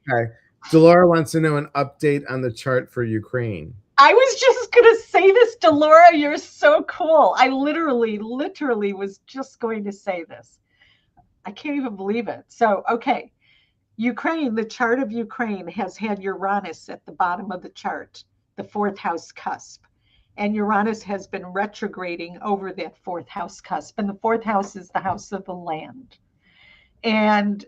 okay. Delora wants to know an update on the chart for Ukraine. I was just going to say this to Laura. You're so cool. I literally was just going to say this. I can't even believe it. So, okay. Ukraine, the chart of Ukraine has had Uranus at the bottom of the chart, the fourth house cusp. And Uranus has been retrograding over that fourth house cusp. And the fourth house is the house of the land. And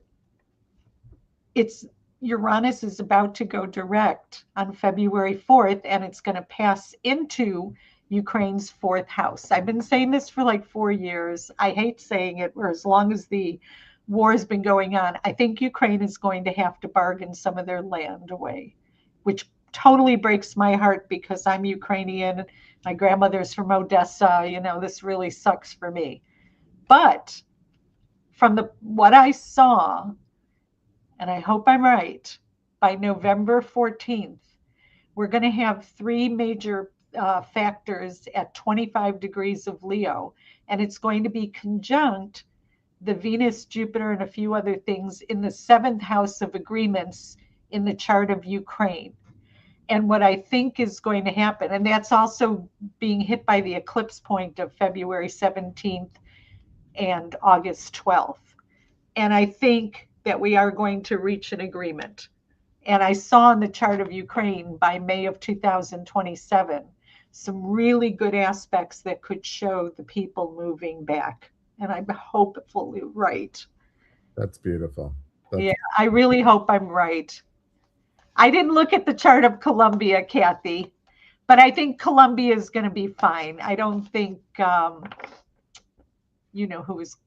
it's Uranus is about to go direct on February 4th, and it's going to pass into Ukraine's fourth house. I've been saying this for like 4 years. I hate saying it, or as long as the war has been going on, I think Ukraine is going to have to bargain some of their land away, which totally breaks my heart because I'm Ukrainian. My grandmother's from Odessa. This really sucks for me. But from what I saw, and I hope I'm right, by November 14th, we're going to have three major factors at 25 degrees of Leo, and it's going to be conjunct the Venus, Jupiter, and a few other things in the seventh house of agreements in the chart of Ukraine. And what I think is going to happen, and that's also being hit by the eclipse point of February 17th and August 12th. And I think that we are going to reach an agreement. And I saw in the chart of Ukraine by May of 2027 some really good aspects that could show the people moving back. And I'm hopefully right. That's beautiful. Yeah, I really hope I'm right. I didn't look at the chart of Colombia, Kathy, but I think Colombia is going to be fine. I don't think who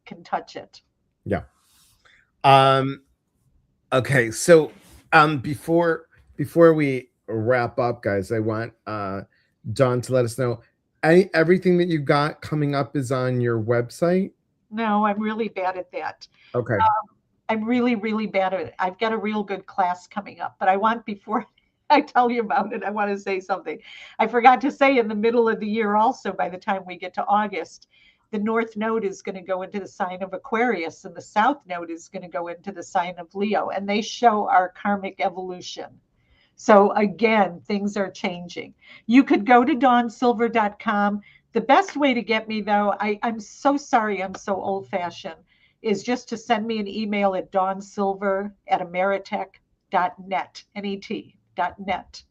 can touch it. Yeah. Okay, so before we wrap up, guys, I want Dawn to let us know everything that you got coming up is on your website. No, I'm really bad at that. Okay. I'm really, really bad at it. I've got a real good class coming up, but before I tell you about it, I want to say something. I forgot to say in the middle of the year also, by the time we get to August, the North Node is going to go into the sign of Aquarius and the South Node is going to go into the sign of Leo, and they show our karmic evolution. So again, things are changing. You could go to dawnsilver.com. The best way to get me, though, I'm so sorry I'm so old-fashioned, is just to send me an email at dawnsilver@ameritech.net, net.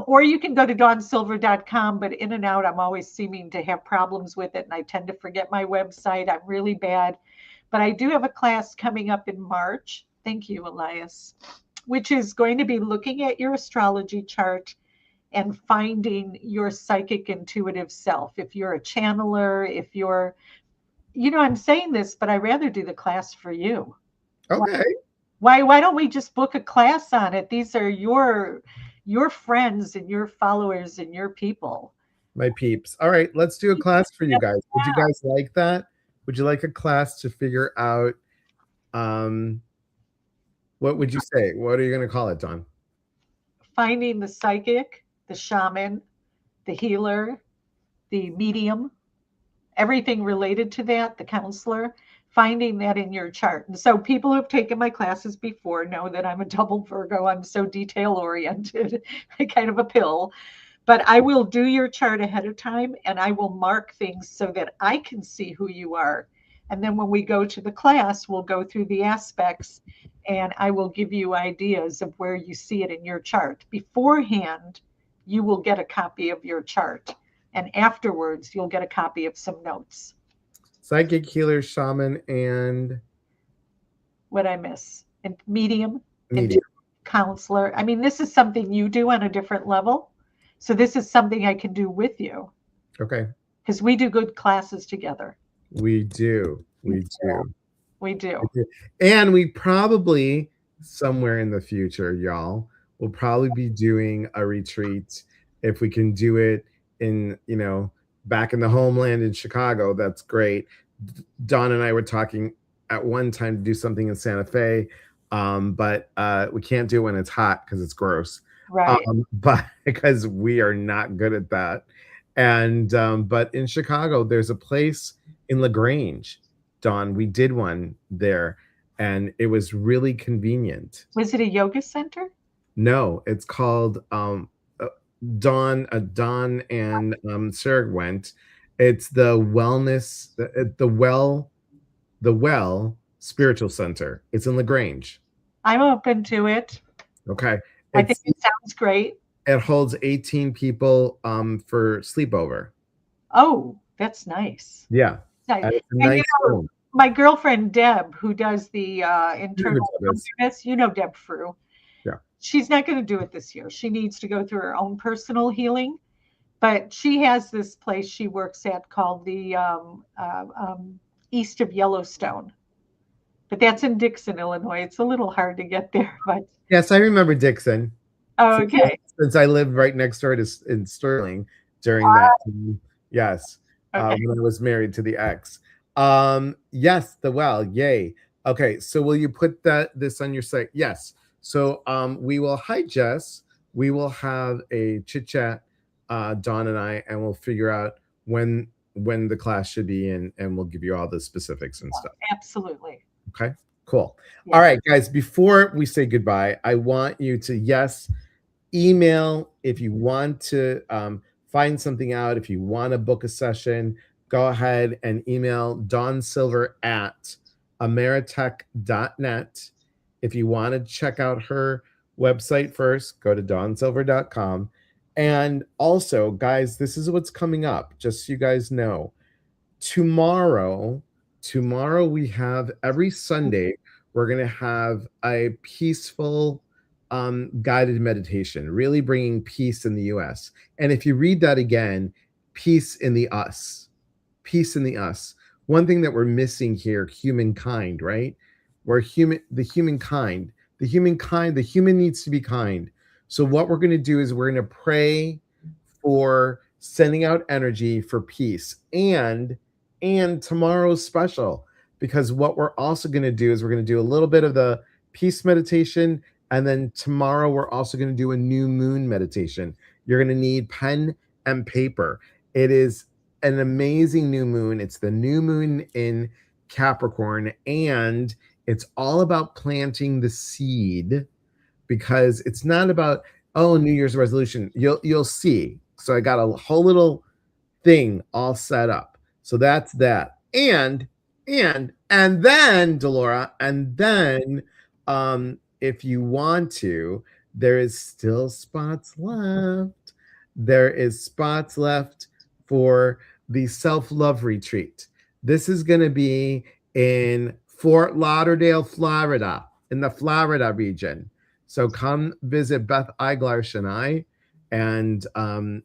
Or you can go to dawnsilver.com, but in and out, I'm always seeming to have problems with it, and I tend to forget my website. I'm really bad. But I do have a class coming up in March. Thank you, Elias, which is going to be looking at your astrology chart and finding your psychic intuitive self. If you're a channeler, if you're, I'm saying this, but I'd rather do the class for you. Okay. Why don't we just book a class on it? These are your friends and your followers and your people. My peeps. All right, let's do a class for you guys. Would you guys like that? Would you like a class to figure out what would you say? What are you going to call it, Dawn? Finding the psychic, the shaman, the healer, the medium, everything related to that, the counselor, finding that in your chart. And so people who've taken my classes before know that I'm a double Virgo. I'm so detail oriented, kind of a pill. But I will do your chart ahead of time and I will mark things so that I can see who you are. And then when we go to the class, we'll go through the aspects and I will give you ideas of where you see it in your chart. Beforehand, you will get a copy of your chart. And afterwards, you'll get a copy of some notes. Psychic healer, shaman, and What I miss? And medium, medium. intuitive counselor. I mean, this is something you do on a different level. So this is something I can do with you Okay. because we do good classes together. We do. We do. We do. And we probably, somewhere in the future, y'all, will probably be doing a retreat. If we can do it in, back in the homeland in Chicago, that's great. Dawn and I were talking at one time to do something in Santa Fe, but we can't do it when it's hot because it's gross. Right. But because we are not good at that. And but in Chicago, there's a place in LaGrange. Dawn, we did one there, and it was really convenient. Was it a yoga center? No, it's called Dawn and Sarah went. It's the wellness, the well spiritual center. It's in LaGrange. I'm open to it. Okay, I think it sounds great. It holds 18 people for sleepover. Oh, that's nice. Yeah, Nice. and it's a And nice room. my girlfriend Deb, who does the internal Deb is. awareness, Deb thru. Yeah. She's not going to do it this year. She needs to go through her own personal healing. But she has this place she works at called the East of Yellowstone. But that's in Dixon, Illinois. It's a little hard to get there. But Yes, I remember Dixon. oh, okay. Since I lived right next door to in Sterling during that time. Yes. Okay. When I was married to the ex. Yes, the well. Yay. Okay, so will you put this on your site? Yes. So we will, hi Jess. We will have a chit chat, Dawn and I, and we'll figure out when the class should be in, and we'll give you all the specifics and stuff. Absolutely. Okay, cool. Yeah. All right, guys, before we say goodbye, I want you to, yes, email if you want to find something out. If you want to book a session, go ahead and email Dawn Silver at ameritech.net. If you want to check out her website first, go to dawnsilver.com. And also, guys, this is what's coming up, just so you guys know. Tomorrow we have, every Sunday, we're going to have a peaceful guided meditation, really bringing peace in the US. And if you read that again, peace in the us, peace in the us. One thing that we're missing here, humankind, right? We're the human needs to be kind. So what we're going to do is we're going to pray for sending out energy for peace. And tomorrow's special, because what we're also going to do is we're going to do a little bit of the peace meditation. And then tomorrow we're also going to do a new moon meditation. You're going to need pen and paper. It is an amazing new moon. It's the new moon in Capricorn, and it's all about planting the seed, because it's not about, New Year's resolution. You'll see. So I got a whole little thing all set up. So that's that. And then, Delora, and then if you want to, there is still spots left. There is spots left for the self-love retreat. This is going to be in Fort Lauderdale, Florida, in the Florida region. So come visit Beth Eiglarsh and I, and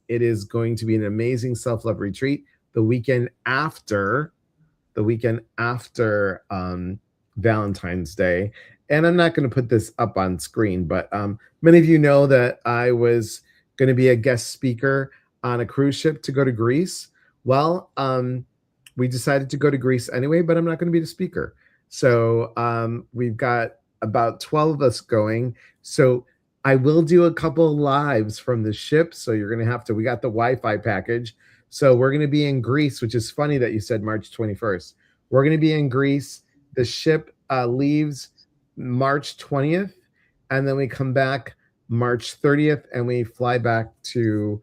it is going to be an amazing self-love retreat the weekend after Valentine's Day. And I'm not going to put this up on screen, but many of you know that I was going to be a guest speaker on a cruise ship to go to Greece. Well, we decided to go to Greece anyway, but I'm not going to be the speaker. So we've got about 12 of us going. So I will do a couple of lives from the ship. So you're going to have to, we got the Wi-Fi package. So we're going to be in Greece, which is funny that you said March 21st. We're going to be in Greece. The ship leaves March 20th, and then we come back March 30th, and we fly back to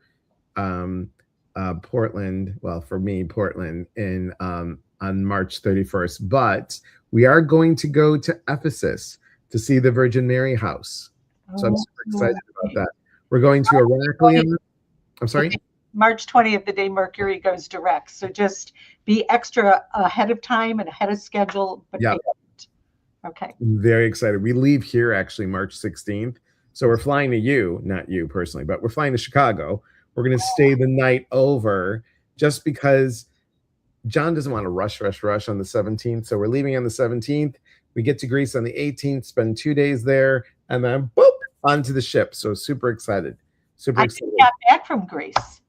Portland. Well, for me, Portland in on March 31st. But we are going to go to Ephesus to see the Virgin Mary house. So I'm Oh, super excited about that. We're going to Heraklion. I'm the sorry. day- March 20th, the day Mercury goes direct. So just be extra ahead of time and ahead of schedule, but Yeah, patient. Okay. very excited. We leave here actually March 16th. So we're flying to you, not you personally, but we're flying to Chicago. We're going to stay the night over just because John doesn't want to rush on the 17th. So we're leaving on the 17th. We get to Greece on the 18th, spend 2 days there, and then boop, onto the ship. So super excited. Super I just excited. got back from Greece.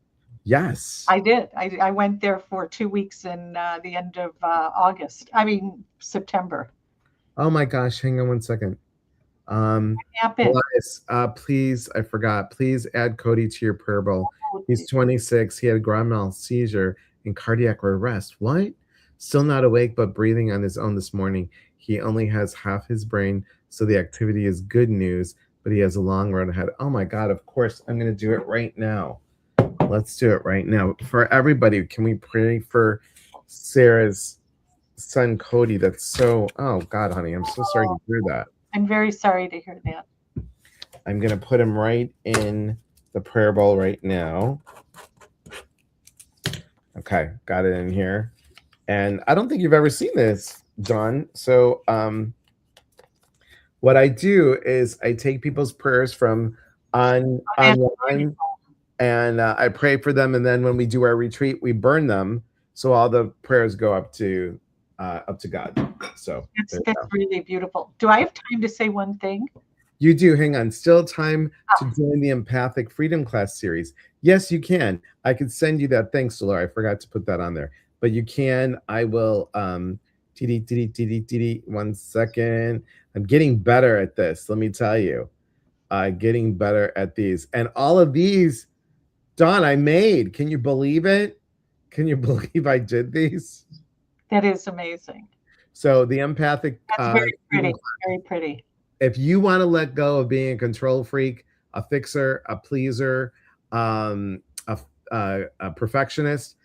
Yes. I did. I went there for 2 weeks in the end of August. I mean, September. Oh my gosh, hang on one second. Tap in. Elias, please, I forgot. Please add Cody to your prayer bowl. He's 26. He had a grand mal seizure and cardiac arrest. What? Still not awake, but breathing on his own this morning. He only has half his brain, so the activity is good news, but he has a long road ahead. Oh my God, of course, I'm going to do it right now. Let's do it right now. For everybody, can we pray for Sarah's son, Cody? That's so, oh God, honey, I'm so sorry to hear that. I'm very sorry to hear that. I'm going to put him right in the prayer bowl right now. Okay, got it in here. And I don't think you've ever seen this, John. So what I do is I take people's prayers from online and I pray for them. And then when we do our retreat, we burn them. So all the prayers go up to God. So That's really beautiful. Do I have time to say one thing? you do. Hang on. Still time to join the Empathic Freedom Class series. Yes, you can. I could send you that. Thanks, Laura. I forgot to put that on there. But you can. I will. One second. I'm getting better at this. Let me tell you. Getting better at these. And all of these, Dawn, I made. Can you believe it? Can you believe I did these? That is amazing. So the empathic. That's very pretty. Very pretty. If you want to let go of being a control freak, a fixer, a pleaser, a perfectionist,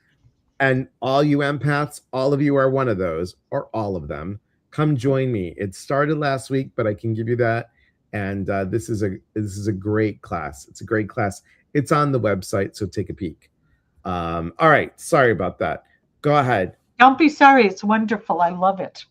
and all you empaths, all of you are one of those, or all of them, come join me. It started last week, but I can give you that. And this is a great class. It's a great class. It's on the website, so take a peek. All right, sorry about that. Go ahead. Don't be sorry. It's wonderful. I love it.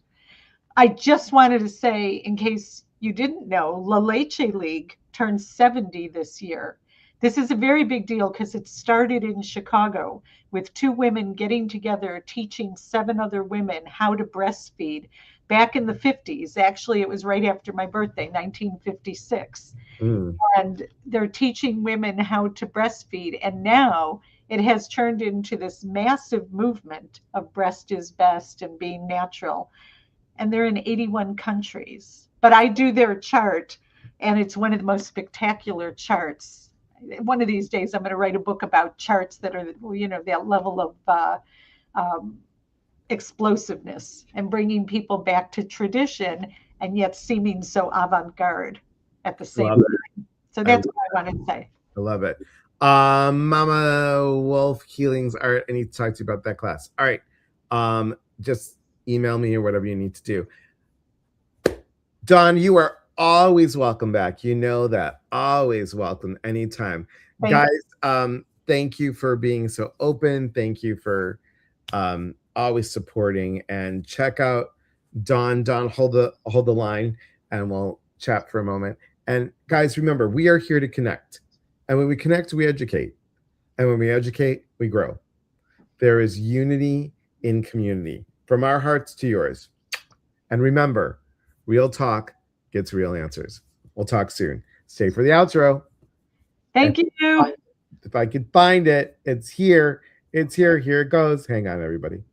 I just wanted to say, in case you didn't know, La Leche League turns 70 this year. This is a very big deal because it started in Chicago with two women getting together, teaching 7 other women how to breastfeed back in the 50s. Actually, it was right after my birthday, 1956. And they're teaching women how to breastfeed. And now it has turned into this massive movement of breast is best and being natural. And they're in 81 countries. But I do their chart, and it's one of the most spectacular charts. One of these days, I'm going to write a book about charts that are, that level of explosiveness and bringing people back to tradition and yet seeming so avant-garde at the same time. So that's what I want to say. I love it. Mama Wolf Healings Art. I need to talk to you about that class. All right. Just email me or whatever you need to do. Dawn, you are always welcome back. You know that. Always welcome anytime. Guys, thank you for being so open. Thank you for always supporting, and check out Dawn. Dawn, hold the line and we'll chat for a moment. And guys, remember, we are here to connect. And when we connect, we educate. And when we educate, we grow. There is unity in community, from our hearts to yours. And remember, real talk gets real answers. We'll talk soon. Stay for the outro. Thank you. If I could find it, it's here. It's here. Here it goes. Hang on, everybody.